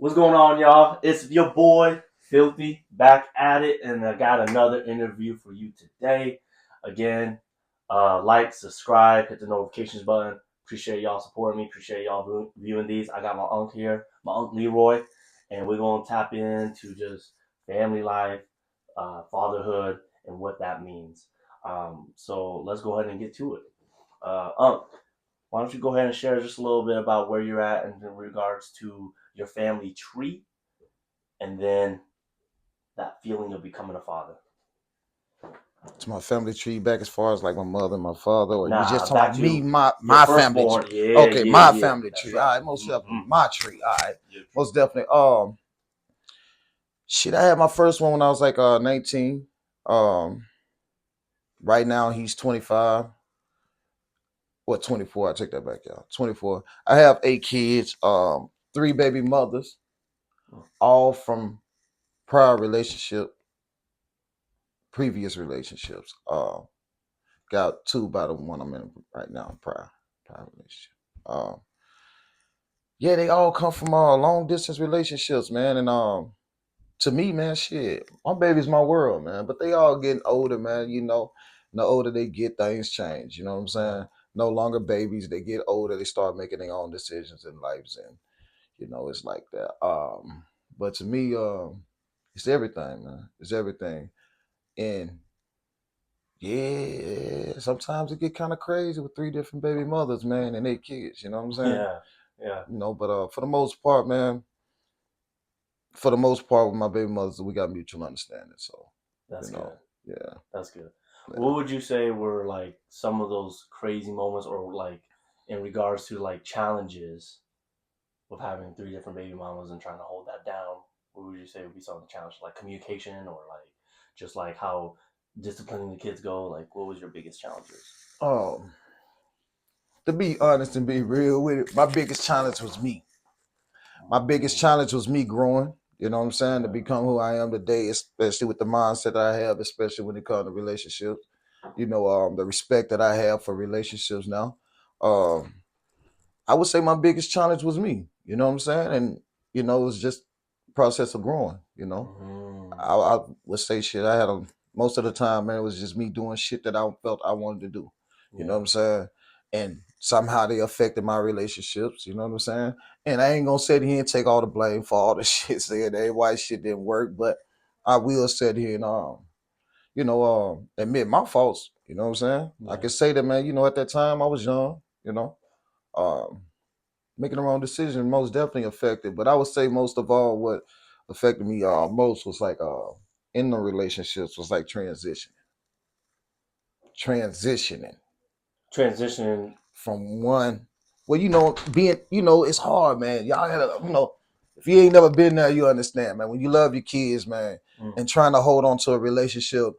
What's going on, y'all? It's your boy Filthy back at it, and I got another interview for you today. Again, like, subscribe, hit the notifications button. Appreciate y'all supporting me. Appreciate y'all viewing these. I got my uncle here, my uncle Leroy, and we're gonna tap into just family life, fatherhood, and what that means. So let's go ahead and get to it. Unc, why don't you go ahead and share just a little bit about where you're at in regards to your family tree and then that feeling of becoming a father? To my family tree back as far as like my mother and my father, or you just Nah, talking back about me, to your my family firstborn. tree. Yeah, Okay, yeah, my yeah. family That's tree. All right. right, most definitely. Mm-hmm. My tree. All right. Your tree. Most definitely. Shit, I had my first one when I was like 19. Um right now he's 25. What 24? I take that back, y'all. 24. I have 8 kids, three baby mothers, all from prior relationship, previous relationships. Got two by the one I'm in right now, prior relationship. Um Yeah, they all come from long distance relationships, man. And to me, man, shit, my baby's my world, man. But they all getting older, man. And the older they get, things change. You know what I'm Right. saying? No longer babies. They get older. They start making their own decisions in lives, and it's like that. But to me, it's everything, man. It's everything. And yeah, sometimes it get kind of crazy with three different baby mothers, man, and 8 kids. You know what I'm saying? Yeah, yeah. But for the most part, man, for the most part with my baby mothers, we got mutual understanding. So, you That's know, good. yeah, That's good. yeah. What would you say were like some of those crazy moments, or like in regards to like challenges with having three different baby mamas and trying to hold that down? What would you say would be some of the challenges, like communication, or like just like how disciplining the kids go? Like, what was your biggest challenges? Um, to be honest and be real with it, my biggest challenge was me. My biggest Ooh, challenge was me growing. You know what I'm saying? To yeah, become who I am today, especially with the mindset that I have, especially when it comes to relationships. The respect that I have for relationships now. Um, I would say my biggest challenge was me. You know what I'm saying? And it was just process of growing. mm, I would say shit. I had most of the time, man. It was just me doing shit that I felt I wanted to do. You know what yeah, I'm saying? And somehow they affected my relationships. You know what I'm saying? And I ain't gonna sit here and take all the blame for all the shit saying that why shit didn't work, but I will sit here and admit my faults. You know what I'm saying? I yeah. can say that, man. At that time I was young. Um, Making the wrong decision most definitely affected. But I would say most of all, what affected me most was like in the relationships was like transitioning Transitioning. from one. Well, being it's hard, man. Y'all gotta if you ain't never been there, you understand, man. When you love your kids, man, Mm, and trying to hold on to a relationship,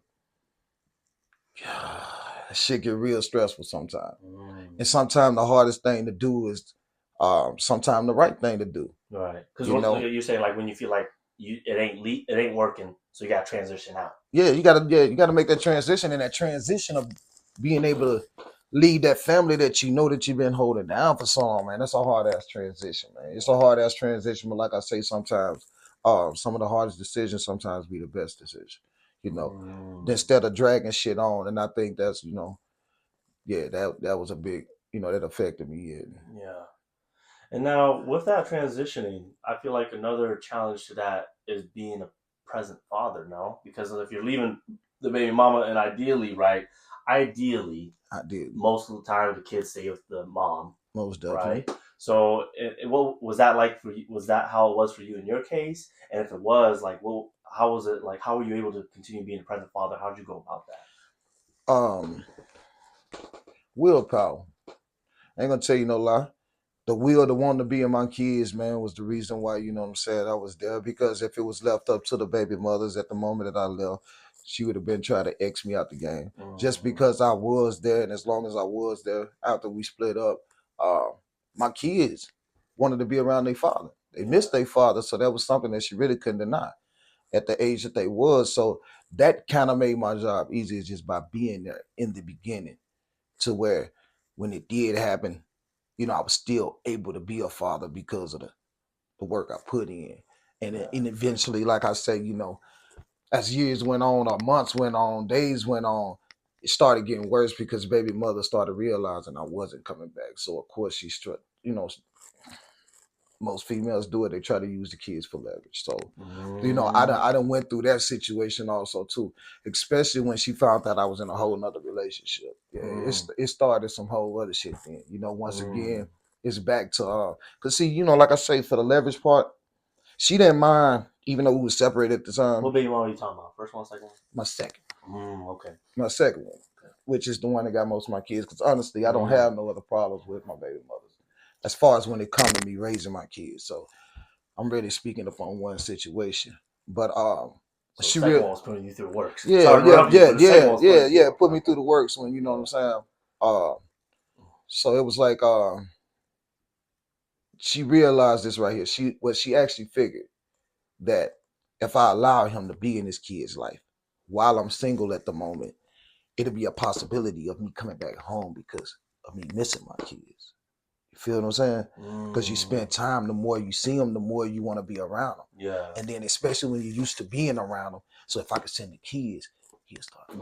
shit get real stressful sometimes. mm. And sometimes the hardest thing to do is sometimes the right thing to do. Right, because You what know, you say, like when you feel like it ain't working, so you got to transition out. you gotta make that transition, and that transition of being able to lead that family that that you've been holding down for so long, man. That's a hard ass transition, man. It's a hard ass transition, but like I say, sometimes some of the hardest decisions sometimes be the best decision, you know, Mm, instead of dragging shit on. And I think that's yeah, that was a big, that affected me. And yeah. And now with that transitioning, I feel like another challenge to that is being a present father. No, because if you're leaving the baby mama, and ideally, I did most of the time the kids stay with the mom, most definitely. right? So, what was that like for you? Was that how it was for you in your case? And if it was, like, well, how was it? Like, how were you able to continue being a present father? How did you go about that? Um, Willpower. I ain't gonna tell you no lie. The will to want to be in my kids, man, was the reason why, what I'm saying, I was there. Because if it was left up to the baby mothers at the moment that I left, she would have been trying to X me out the game. Just Mm, because I was there, and as long as I was there after we split up, uh, my kids wanted to be around their father. They yeah. missed their father, so that was something that she really couldn't deny at the age that they was. So that kind of made my job easier just by being there in the beginning, to where when it did happen, I was still able to be a father because of the the work I put in. And eventually, like I say, as years went on, or months went on, days went on, it started getting worse because baby mother started realizing I wasn't coming back. So of course she struck, most females do it. They try to use the kids for leverage. So, I done went through that situation also too, especially when she found out I was in a whole nother relationship. Yeah, it started some whole other shit then. Once again, it's back to cause see, like I say, for the leverage part, she didn't mind, even though we were separated at the time. What baby mom are you talking about? First one, second one? My second. Okay. My second one, which is the one that got most of my kids. Because honestly, I don't have no other problems with my baby mothers, as far as when it comes to me raising my kids. So I'm really speaking upon one situation. But So she the second one was putting you through the works. Yeah. Put me through the works when what I'm saying. So it was like she realized this right here. She actually figured that if I allow him to be in his kid's life while I'm single at the moment, it'll be a possibility of me coming back home because of me missing my kids. You feel what I'm saying? Because you spend time, the more you see them, the more you want to be around them. Yeah. And then especially when you're used to being around them. So if I could send the kids, he'll start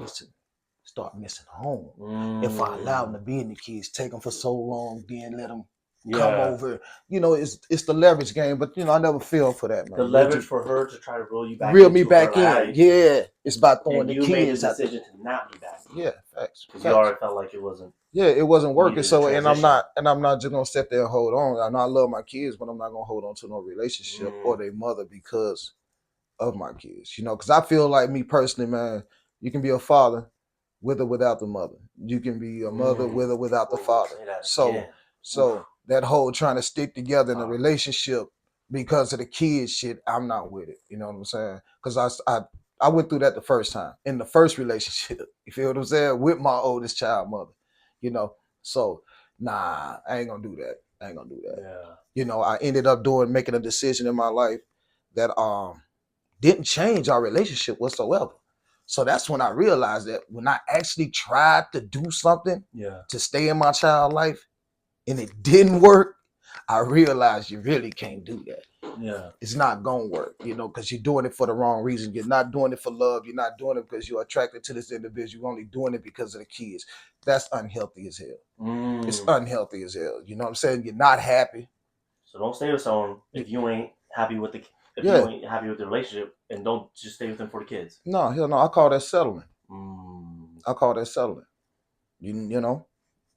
missing home. If I allow them to be in the kids, take them for so long, then let them come over. It's the leverage game, but I never feel for that, man. The leverage for her to try to reel me back in. Yeah, it's about throwing the kids. You made the decision to not be back. Yeah, facts. Because you already felt like it wasn't. Yeah, it wasn't working. So, and I'm not just gonna sit there and hold on. I know I love my kids, but I'm not gonna hold on to no relationship or their mother because of my kids. Because I feel like, me personally, man, you can be a father with or without the mother. You can be a mother with or without the father. So that whole trying to stick together in a relationship because of the kids shit, I'm not with it. You know what I'm saying? Because I went through that the first time in the first relationship. You feel what I'm saying? With my oldest child mother. So nah, I ain't gonna do that. Yeah. I ended up making a decision in my life that didn't change our relationship whatsoever. So that's when I realized that when I actually tried to do something to stay in my child life and it didn't work, I realized you really can't do that. Yeah. It's not gonna work, because you're doing it for the wrong reason. You're not doing it for love. You're not doing it because you're attracted to this individual. You're only doing it because of the kids. That's unhealthy as hell. It's unhealthy as hell. You know what I'm saying? You're not happy. So don't stay with someone if you ain't happy with you ain't happy with the relationship, and don't just stay with them for the kids. No, hell no. I call that settling. I call that settling.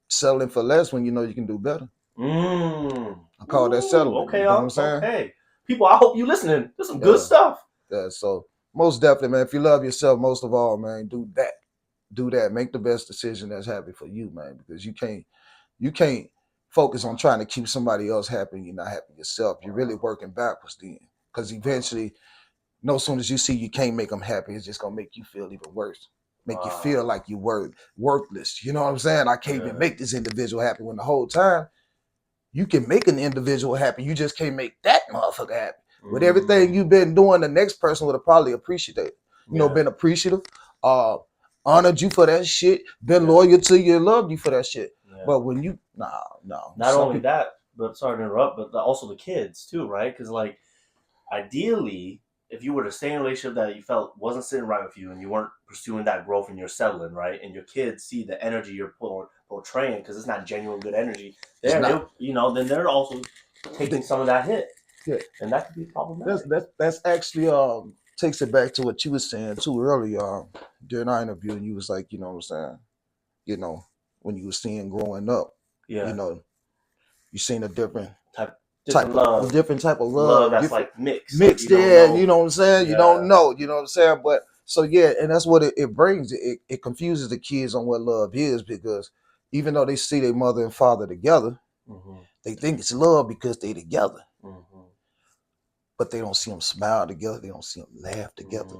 Settling for less when you know you can do better. I call that settling. Okay, you know what I'm saying? Okay. People, I hope you listening. There's some good stuff. Yeah, so most definitely, man, if you love yourself most of all, man, do that. Do that. Make the best decision that's happy for you, man, because you can't focus on trying to keep somebody else happy and you're not happy yourself. You're really working backwards then. Because eventually, no soon as you see you can't make them happy, it's just gonna make you feel even worse. Make you feel like you're worthless. You know what I'm saying? I can't even make this individual happy, when the whole time you can make an individual happy. You just can't make that motherfucker happy. With everything you've been doing, the next person would have probably appreciated. Been appreciative, honored you for that shit, been loyal to you, loved you for that shit. But when you no. Not only that, but sorry to interrupt, but also the kids too, right? Because like ideally, if you were to stay in a relationship that you felt wasn't sitting right with you and you weren't pursuing that growth and you're settling, right, and your kids see the energy you're portraying because it's not genuine good energy, then they're also taking some of that hit. Yeah. And that could be problematic. That's actually takes it back to what you were saying too earlier during our interview, and you was like, you know what I'm saying, when you were seeing growing up, you seen a different type of love that's like mixed there, you know what I'm saying? You don't know, you know what I'm saying? But so and that's what it brings. It confuses the kids on what love is, because even though they see their mother and father together, they think it's love because they together. But they don't see them smile together. They don't see them laugh together.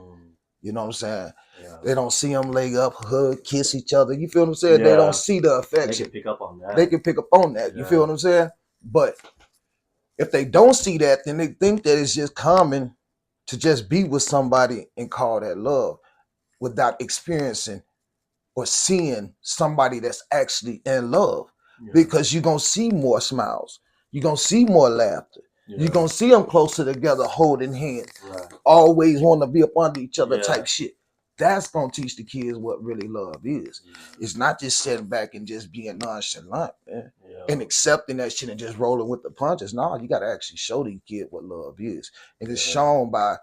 You know what I'm saying? Yeah. They don't see them lay up, hug, kiss each other. You feel what I'm saying? Yeah. They don't see the affection. They can pick up on that. You feel what I'm saying? But if they don't see that, then they think that it's just common to just be with somebody and call that love without experiencing or seeing somebody that's actually in love. Because you're going to see more smiles. You're going to see more laughter. You're gonna see them closer together, holding hands. Right. Always want to be up under each other, Yeah. type shit. That's gonna teach the kids what really love is. It's not just sitting back and just being nonchalant, man, and accepting that shit and just rolling with the punches. No, you gotta actually show these kids what love is, and it's shown by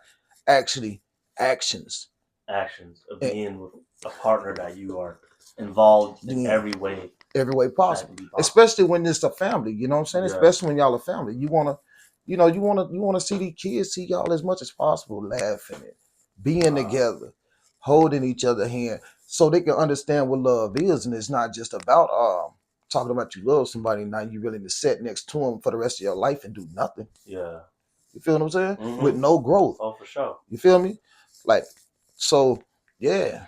actually actions of being with a partner that you are involved in every way possible. Especially when it's a family, you know what I'm saying? Especially when y'all a family, you wanna see these kids see y'all as much as possible, laughing and being together, holding each other hand, so they can understand what love is. And it's not just about talking about you love somebody, now you really to sit next to them for the rest of your life and do nothing. Yeah. You feel what I'm saying? Mm-hmm. With no growth. Oh, for sure. You feel me? Like, so yeah.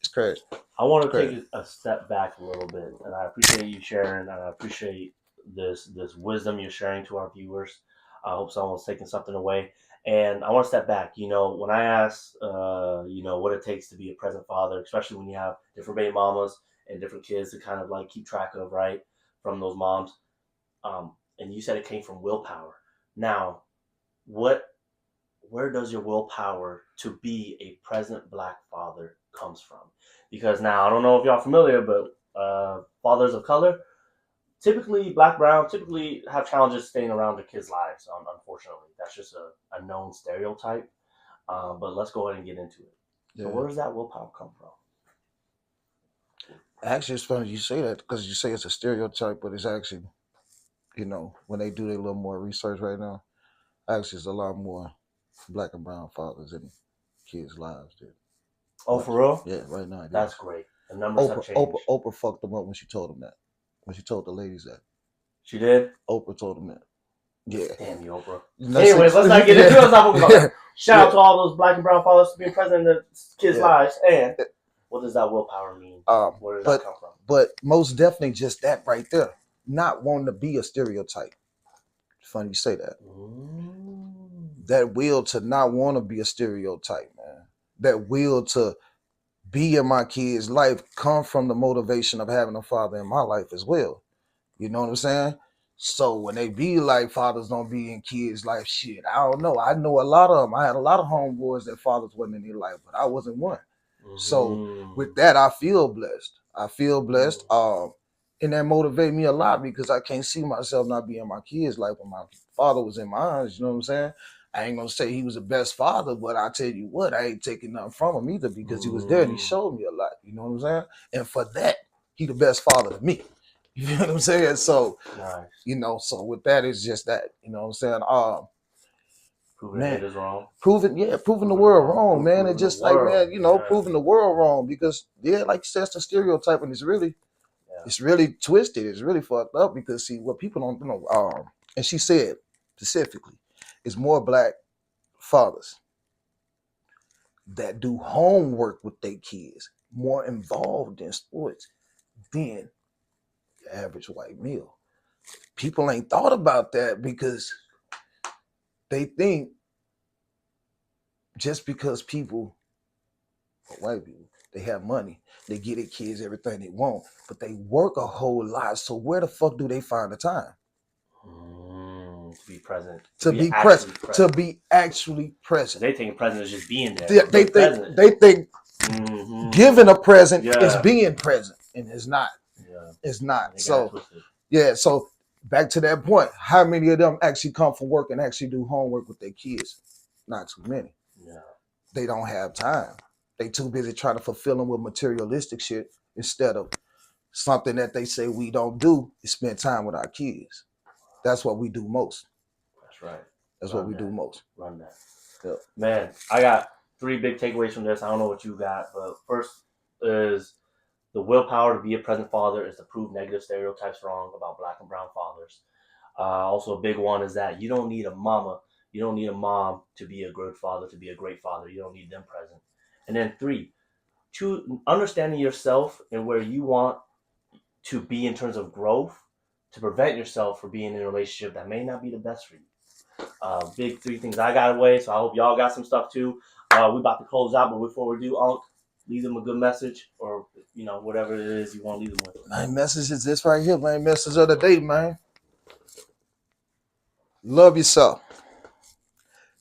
It's crazy. I want to take a step back a little bit, and I appreciate you sharing, and I appreciate this wisdom you're sharing to our viewers. I hope someone's taking something away. And I want to step back. You know, when I ask, what it takes to be a present father, especially when you have different baby mamas and different kids to kind of like keep track of, right, from those moms. And you said it came from willpower. Now, where does your willpower to be a present Black father comes from? Because now, I don't know if y'all familiar, but fathers of color, typically Black, brown, typically have challenges staying around their kids' lives, unfortunately. That's just a known stereotype. But let's go ahead and get into it. Yeah. So where does that willpower come from? Actually, it's funny you say that, because you say it's a stereotype, but it's actually, when they do their little more research right now, actually it's a lot more Black and brown fathers in kids' lives. Oh, for real? Yeah, right now. That's great. The numbers have changed. Oprah fucked them up when she told them that. When she told the ladies that. She did? Oprah told them that. Yeah. Damn you, Oprah. Anyways, let's not get into it. Let's not talk about that. Shout out to all those Black and brown fathers being present in their kids' lives. And what does that willpower mean? Where does that come from? But most definitely just that right there. Not wanting to be a stereotype. Funny you say that. That will to not want to be a stereotype, man. That will to be in my kid's life come from the motivation of having a father in my life as well. You know what I'm saying? So when they be like, fathers don't be in kids' life, shit, I don't know. I know a lot of them. I had a lot of homeboys that fathers wasn't in their life, but I wasn't one. So with that, I feel blessed. And that motivate me a lot, because I can't see myself not being in my kids' life when my father was in mine. You know what I'm saying? I ain't gonna say he was the best father, but I tell you what, I ain't taking nothing from him either, because he was there and he showed me a lot. You know what I'm saying? And for that, he the best father to me. You know what I'm saying? So, nice. So with that, it's just that. You know what I'm saying? Proving it is wrong. Proving the world wrong, man. And just like, man, proving the world wrong, because like you said, it's a stereotype, and it's really twisted. It's really fucked up, because see, what people don't know, and she said specifically, is more Black fathers that do homework with their kids, more involved in sports than the average white male. People ain't thought about that, because they think just because white people, they have money, they get their kids everything they want, but they work a whole lot. So where the fuck do they find the time? To be present. To be actually present. They think present is just being there. They think giving a present is being present, and it's not. Yeah. It's not. So back to that point, how many of them actually come from work and actually do homework with their kids? Not too many. Yeah. They don't have time. They too busy trying to fulfill them with materialistic shit, instead of something that they say we don't do is spend time with our kids. That's what we do most. That's right. That's what we do most. Run that. Yep. Man, I got 3 big takeaways from this. I don't know what you got, but first is the willpower to be a present father is to prove negative stereotypes wrong about Black and brown fathers. Also, a big one is that you don't need a mama. You don't need a mom to be a good father, to be a great father. You don't need them present. And then 3, understanding yourself and where you want to be in terms of growth, to prevent yourself from being in a relationship that may not be the best for you. Big 3 things I got away, so I hope y'all got some stuff too. We about to close out, but before we do, Unc, leave them a good message, or whatever it is you want to leave them with. My message is this right here, man. Message of the day, man. Love yourself.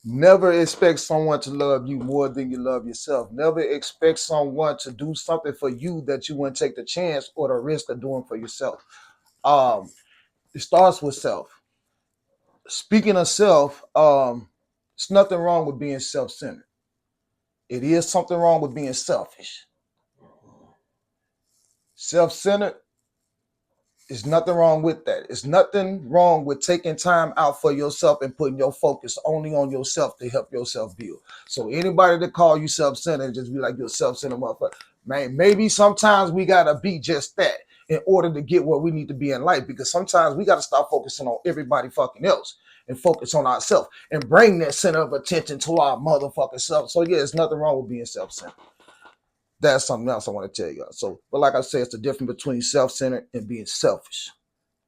Never expect someone to love you more than you love yourself. Never expect someone to do something for you that you wouldn't take the chance or the risk of doing for yourself. It starts with self. Speaking of self, there's nothing wrong with being self-centered. It is something wrong with being selfish. Self-centered, there's nothing wrong with that. It's nothing wrong with taking time out for yourself and putting your focus only on yourself to help yourself build. So anybody that call you self-centered, just be like, you're a self-centered motherfucker. Man, maybe sometimes we gotta be just that in order to get where we need to be in life. Because sometimes we gotta stop focusing on everybody fucking else and focus on ourselves and bring that center of attention to our motherfucking self. So yeah, there's nothing wrong with being self-centered. That's something else I want to tell you guys. So, but like I said, it's the difference between self-centered and being selfish.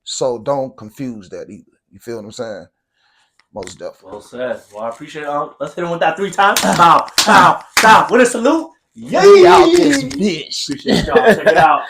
So don't confuse that either. You feel what I'm saying? Most definitely. Well said. Well, I appreciate it. Let's hit him with that 3 times. Bow, bow, bow. With a salute. Yeah, out this bitch. Appreciate y'all. Check it out.